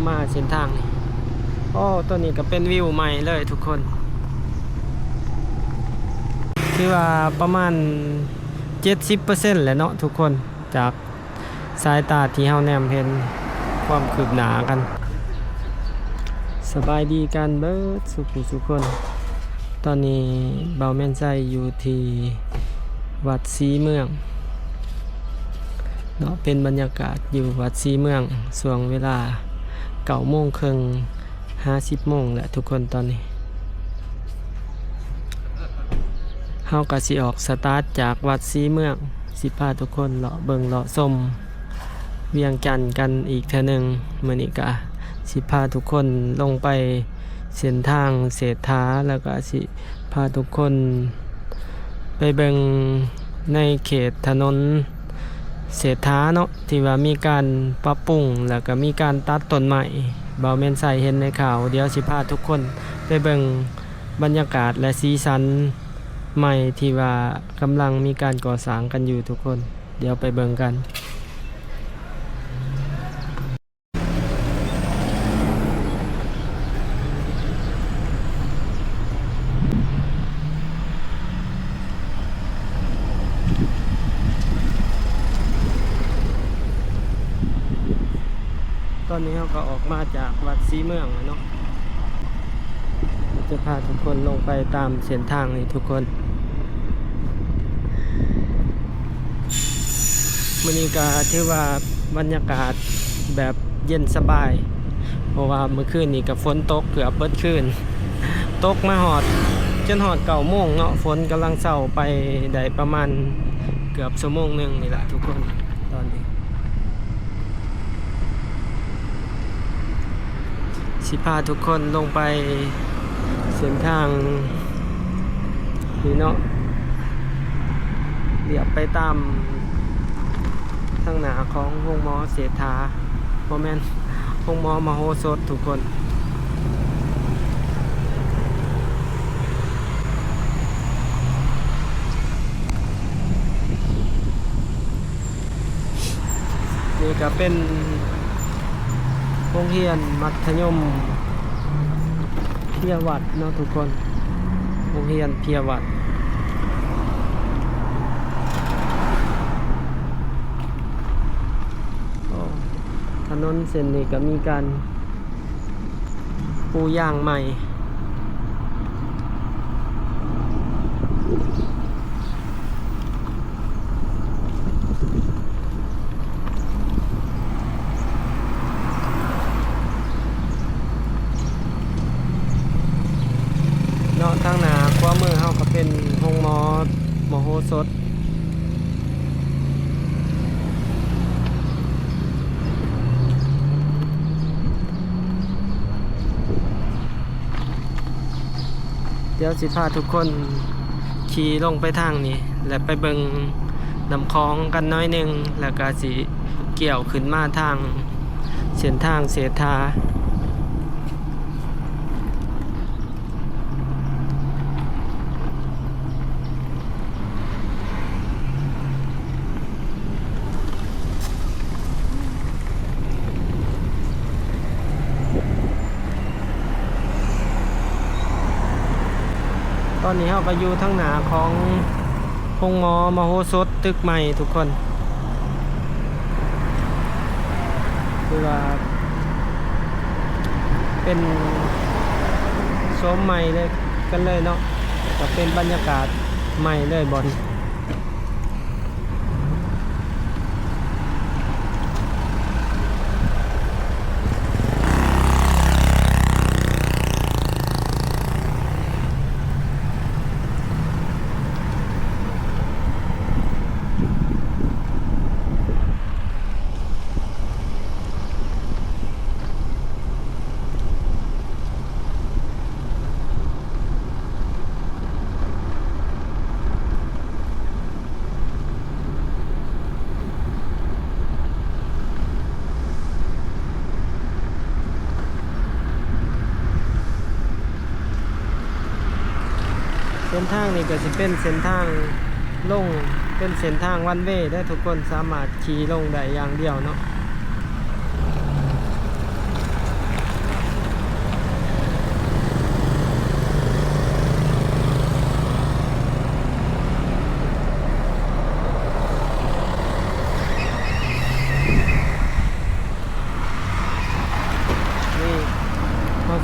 มาเส้นทางนี่โอ้ตัวนี้ก็เป็นวิวใหม่เลยทุกคนคือว่าประมาณ 70% แหละเนาะทุกคนจากสายตาที่เฮาแนมเห็นความคืบหน้ากันสบายดีกันเบิดสุขสุขคนตอนนี้เบาแม่นใจอยู่ที่วัดศรีเมืองเนาะเป็นบรรยากาศอยู่วัดศรีเมืองช่วงเวลา9:30 50 โมงแหละทุกคนตอนนี้เฮาก็สิออกสตาร์ทจากวัดศรีเมืองสิพาทุกคนเลาะเบิ่งเลาะชมเวียงจันทน์กันอีกเทื่อนึงมื้อนี้ก็สิพาทุกคนลงไปเส้นทางเศรษฐาแล้วก็สิพาทุกคนไปเบิ่งในเขตถนนเศรษฐาเนาะที่ว่ามีการปรับปรุงแล้วก็มีการตัดต้นไม้เบาแม่นใส่เห็นในข่าวเดี๋ยวสิพาทุกคนไปเบิ่งบรรยากาศและสีสันใหม่ที่ว่ากำลังมีการก่อสร้างกันอยู่ทุกคนเดี๋ยวไปเบิ่งกันตอนนี้เราก็ออกมาจากวัดศรีเมืองแล้วเนาะจะพาทุกคนลงไปตามเส้นทางนี้ทุกคนมื้อนี้ก็ถือว่าบรรยากาศแบบเย็นสบายเพราะว่าเมื่อคืนนี้ก็ฝนตกเกือบเบิดคืนตกมาหอดจนหอด9 โมงเนาะฝนกำลังเศร้าไปได้ประมาณเกือบชั่วโมงนึงนี่แหละทุกคนตอนนี้สิพาทุกคนลงไปเส้นทางนี่เนาะเดี๋ยวไปตามทางหน้าของโรงหมอเศรษฐาบ่แม่นโรงหมอมโหสถทุกคนนี่ก็เป็นโรงเรียนมัธยมเพียวัดเนาะทุกคนโรงเรียนเพียวัดถนนเส้นนี้ก็มีการปูย่างใหม่เนาะทางหน้าขวามือเฮาก็เป็นโรงหมอมโหสถเดี๋ยวสิพาทุกคนขี่ลงไปทางนี้แล้วไปเบิ่งน้ำคลองกันน้อยหนึ่งแล้วก็สิเกี่ยวขึ้นมาทางเส้นทางเศรษฐาตอนนี้เราก็อยู่ทั้งหน้าของโรงหมอมโหสถตึกใหม่ทุกคนคือว่าเป็นโซมใหม่เลยกันเลยเนาะก็เป็นบรรยากาศใหม่เลยบอลเส้นทางนี้ก็จะเป็นเส้นทางลงเป็นเส้นทางวันเวย์ได้ทุกคนสามารถขี่ลงได้อย่างเดียวเนาะ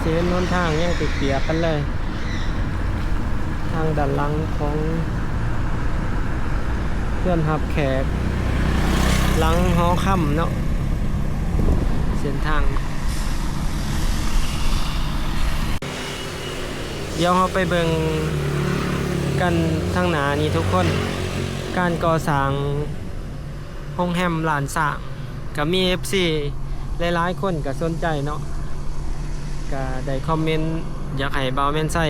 เส้นนนทางยังเปียกๆกันเลยทางด้านหลังของเพื่อนหับแขกหลังหอค่ำเนาะเส้นทางเดี๋ยวเราไปเบิ่งกันทางหน้านี่ทุกคนการก่อสร้างโรงแรมลานสร้างก็มี FC หลายๆคนก็สนใจเนาะก็ได้คอมเมนต์อยากให้บ่าวแม่นไส้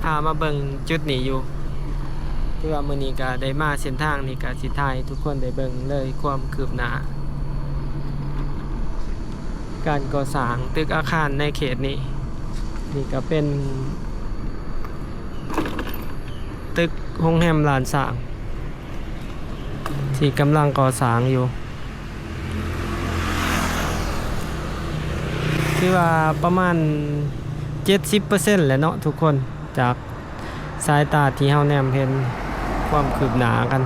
พามาเบิ่งจุดนี้อยู่ที่ว่ามื้อนี้ก็ได้มาเส้นทางนี้ก็สิถ่ายทุกคนได้เบิ่งเลยความคืบหน้าการก่อสร้างตึกอาคารในเขตนี้นี่ก็เป็นตึกโรงแรมลานสร้างที่กำลังก่อสร้างอยู่คือว่าประมาณ 70% แหละเนาะทุกคนจากสายตาที่เฮาแนมเห็นความคืบหน้ากัน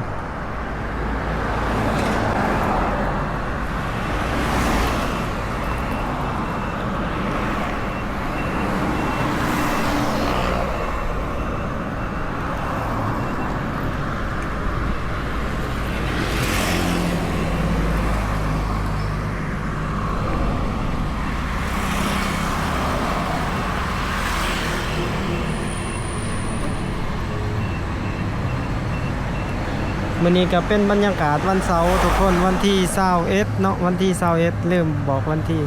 มื้อนี้ก็เป็นบรรยากาศวันเสาร์ทุกคนวันที่21เนาะวันที่21ลืมบอกวันที่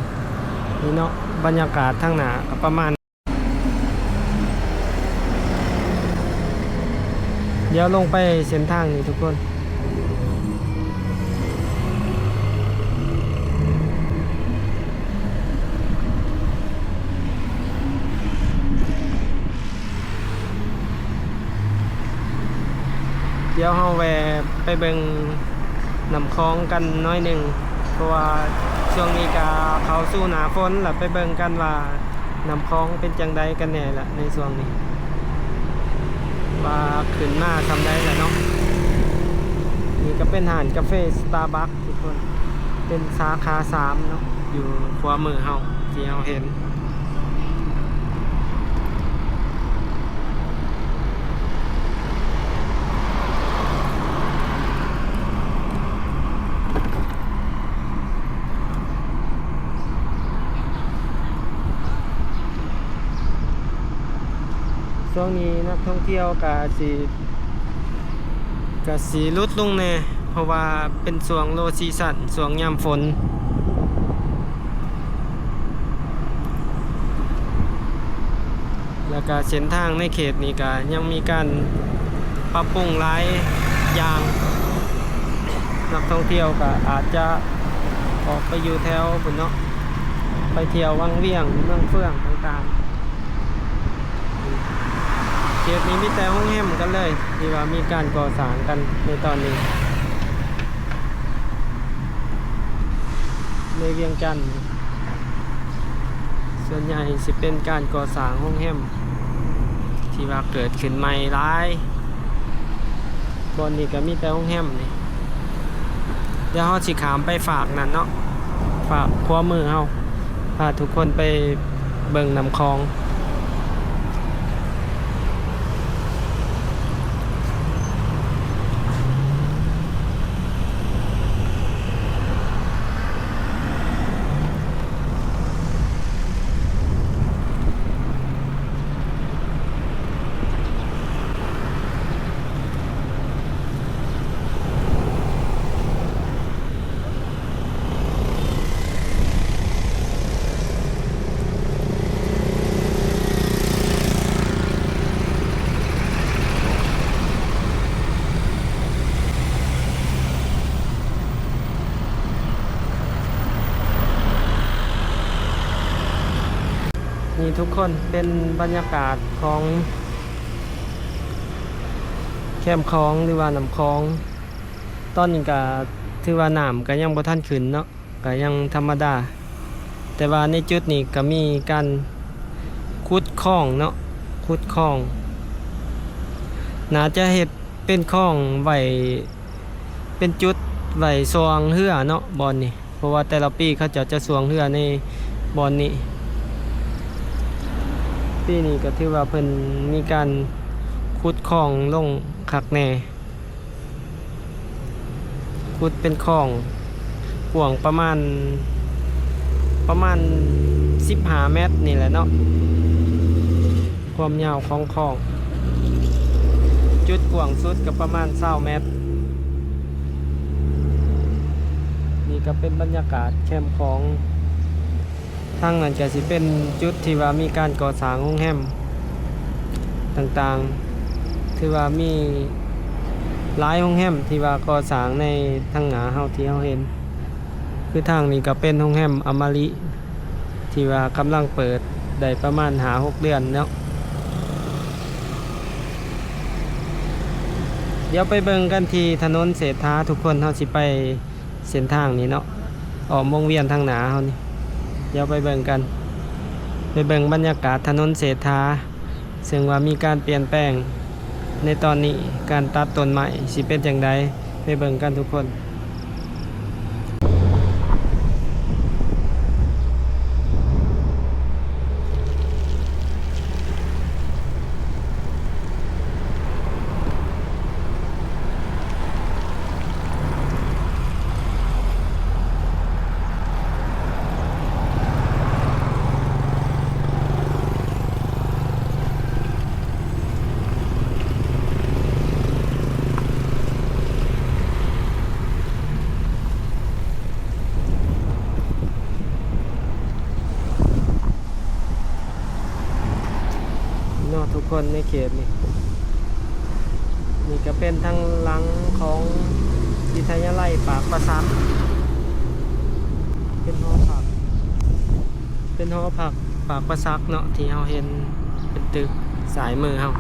นี่เนาะบรรยากาศทางหน้าก็ประมาณเดี๋ยวลงไปเส้นทางนี้ทุกคนเดี๋ยวเฮาแวะไปเบิ่งน้ำคลองกันน้อยหนึ่งเพราะว่าช่วงนี้ก็เข้าสู่หน้าฝนแล้วไปเบิ่งกันว่าน้ำคลองเป็นจังใดกันแน่ละในช่วงนี้ว่าขึ้นมาทำได้แล้วเนาะนี่ก็เป็นร้านกาแฟ Starbucks ทุกคนเป็นสาขา3เนาะอยู่ขวามือเฮาที่เฮาเห็นช่วงนี้นักท่องเที่ยวกะสีลดลงแน่เพราะว่าเป็นช่วงโลซีซั่นช่วงยามฝนแล้วก็เส้นทางในเขตนี้ก็ยังมีการปรับปรุงหลายอย่างนักท่องเที่ยวก็อาจจะออกไปอยู่แถวพุ่นเนาะไปเที่ยววังเวียงเมืองเฟื่องต่างๆเขตนี้มีแต่ห้องแฮมกันเลยที่ว่ามีการก่อสร้างกันในตอนนี้ในเวียงจันทร์ส่วนใหญ่สิเป็นการก่อสร้างห้องแฮมที่ว่าเกิดขึ้นใหม่หลายบอนนี้ก็มีแต่ห้องแฮมนี่เดี๋ยวเราสิขามไปฝากนั่นเนาะฝากขวามือเฮาพาทุกคนไปเบิ่งน้ำคลองนี่ทุกคนเป็นบรรยากาศของแคมป์คลองหรือว่าน้ำคลองตอนนี้ก็ถือว่าน้ำก็ยังบ่ทันขึ้นเนาะก็ยังธรรมดาแต่ว่าในจุดนี้ก็มีการขุดคลองเนาะขุดคลองน่าจะเฮ็ดเป็นคลองไว้เป็นจุดไว้สวงเรือเนาะบอนนี้เพราะว่าแต่ละปีเขาจะสวงเรือในบอนนี้ ปีนี้ก็ถือว่าเพิ่นมีการขุดคลองลงคักแน่ขุดเป็นคลองกว้างประมาณ15เมตรนี่แหละเนาะความยาวของคลองจุดกว้างสุดก็ประมาณ20เมตรนี่ก็เป็นบรรยากาศแคมป์ของทางนั้นก็สิเป็นจุดที่ว่ามีการก่อสร้างโรงแรมต่างๆที่ว่ามีหลายโรงแรมที่ว่าก่อสร้างในทางหน้าเฮาที่เฮาเห็นคือทางนี้ก็เป็นโรงแรมอมริที่ว่ากำลังเปิดได้ประมาณ5-6 เดือนแล้วเดี๋ยวไปเบิ่งกันที่ถนนเศรษฐาทุกคนเฮาสิไปเส้นทางนี้เนาะออกวงเวียนทางหน้าเฮานี่เดี๋ยวไปเบิ่งกันไปเบิ่งบรรยากาศถนนเศรษฐาซึ่งว่ามีการเปลี่ยนแปลงในตอนนี้การตัดต้นไม้สิเป็นจังไดไปเบิ่งกันทุกคนทุกคนในเขตนี่ก็เป็นทางหลังของวิทยาลัยปากประซักเป็นหอพักปากประซักเนาะที่เราเห็นเป็นตึกสายมือเรา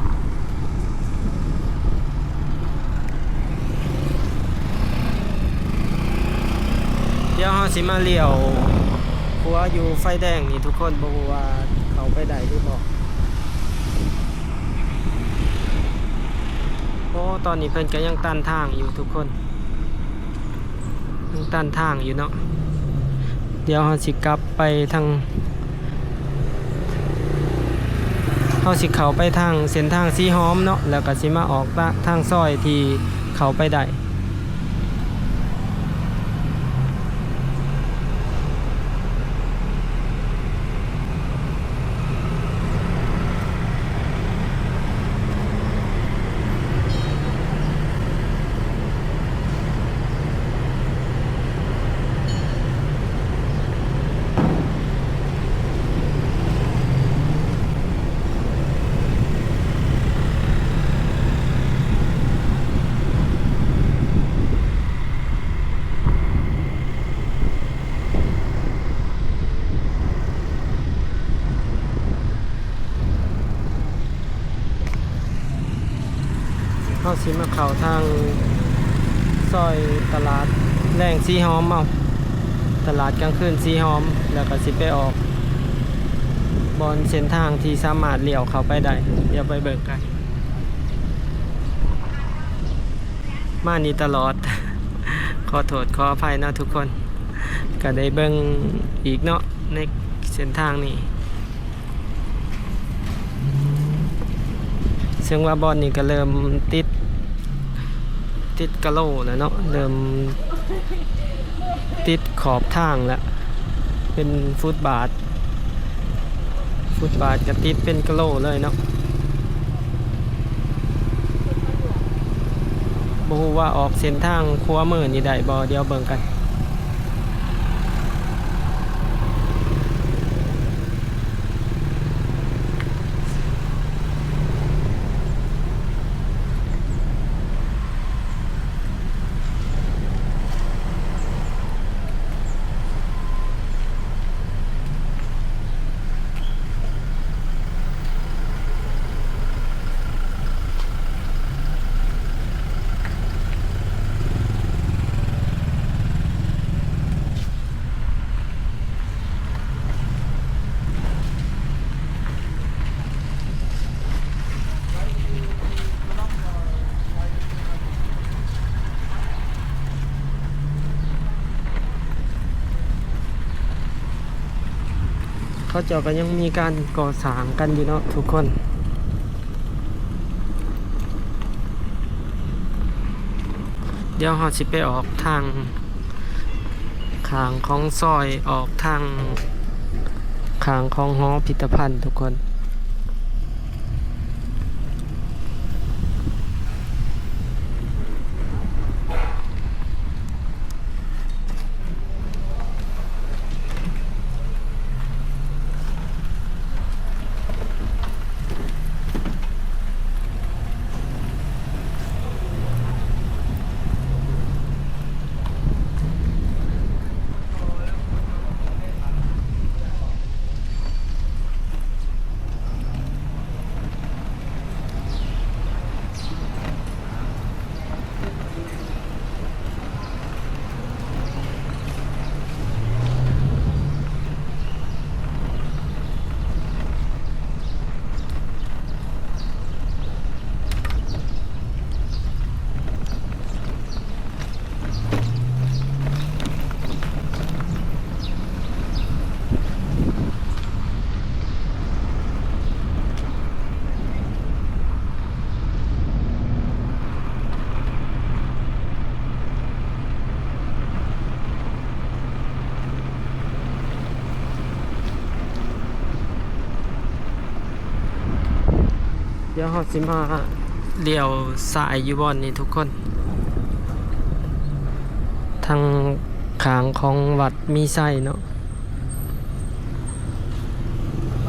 เดี๋ยวเราสิมาเลี้ยวหัวอยู่ไฟแดงนี่ทุกคนบ่รู้ว่าเขาไปได้หรือบ่โอ้ตอนนี้เพิ่นก็ยังตันทางอยู่ทุกคนยังตันทางอยู่เนาะเดี๋ยวเราสิกลับไปทางเราสิเข้าไปทางเส้นทางสีหอมเนาะแล้วก็สิมาออกทางซอยที่เข้าไปได้เขาสิมาเข้าทางซอยตลาดแรงสีหอมเอาตลาดกลางคืนสีหอมแล้วก็สิไปออกบอนเส้นทางที่สามารถเลี้ยวเข้าไปได้เดี๋ยวไปเบิ่งกันมานี่ตลอด ขอโทษขออภัยนะทุกคนก็ได้เบิ่งอีกเนาะในเส้นทางนี้ซึ่งว่าบอลนี่ก็เริ่มติดกะโหลแล้วเนาะเริ่มติดขอบทางแล้วเป็นฟุตบาทก็ติดเป็นกะโหลเลยเนาะบ่ฮู้ว่าออกเส้นทางขวามือนี่ได้บ่เดี๋ยวเบิ่งกัน เขาเจ้าก็ยังมีการก่อสร้างกันอยู่เนาะทุกคน เดี๋ยวเราสิไปออกทางข้างของซอยออกทางข้างของหอพิพิธภัณฑ์ทุกคนเดี๋ยวเราสิมาเลี้ยวสายอยู่บ่อนนี่ทุกคนทางข้างของวัดมีไส้เนาะ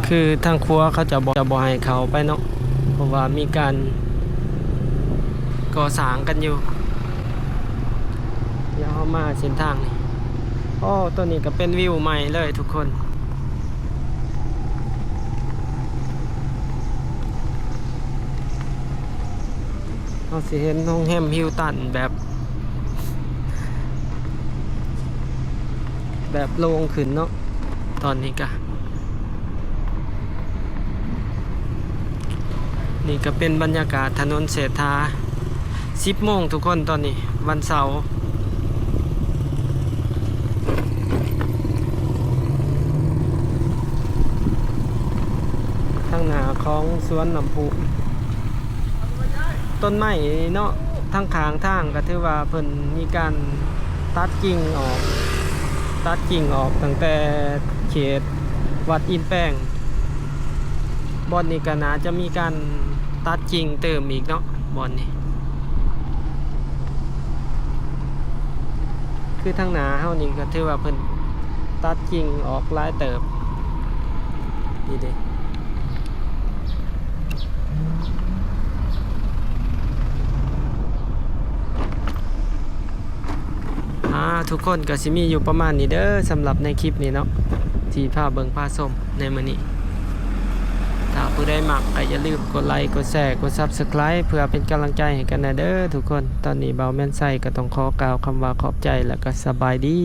คือทางครัวเขาจะบ่ให้เขาไปเนาะเพราะว่ามีการก่อสร้างกันอยู่เดี๋ยวเรามาเส้นทางนี่โอ้ตัวนี้ก็เป็นวิวใหม่เลยทุกคนเราสิเห็นโรงแรมฮิลตันแบบโล่งขึ้นเนาะตอนนี้ก็นี่ก็เป็นบรรยากาศถนนเศรษฐา10 โมงทุกคนตอนนี้วันเสาร์ทางหน้าของสวนน้ำพุต้นไม้เนาะทั้งข้างทางก็ถือว่าเพิ่นมีการตัดกิ่งออกตั้งแต่เขตวัดอินแป้งบอนนี้ก็น่าจะมีการตัดกิ่งเติมอีกเนาะบอนนี้คือทางหน้าเฮานี่ก็ถือว่าเพิ่นตัดกิ่งออกหลายเติบนี่เด้ทุกคนก็สิมีอยู่ประมาณนี้เด้อสำหรับในคลิปนี้เนาะที่พาเบิ่งพาชมในมื้อนี้ถ้าผู้ใดมักก็อย่าลืมกดไลค์กดแชร์กด Subscribe เพื่อเป็นกำลังใจให้กันนะเด้อทุกคนตอนนี้เบาแม่นไส้ก็ต้องขอกล่าวคำว่าขอบใจแล้วก็สบายดี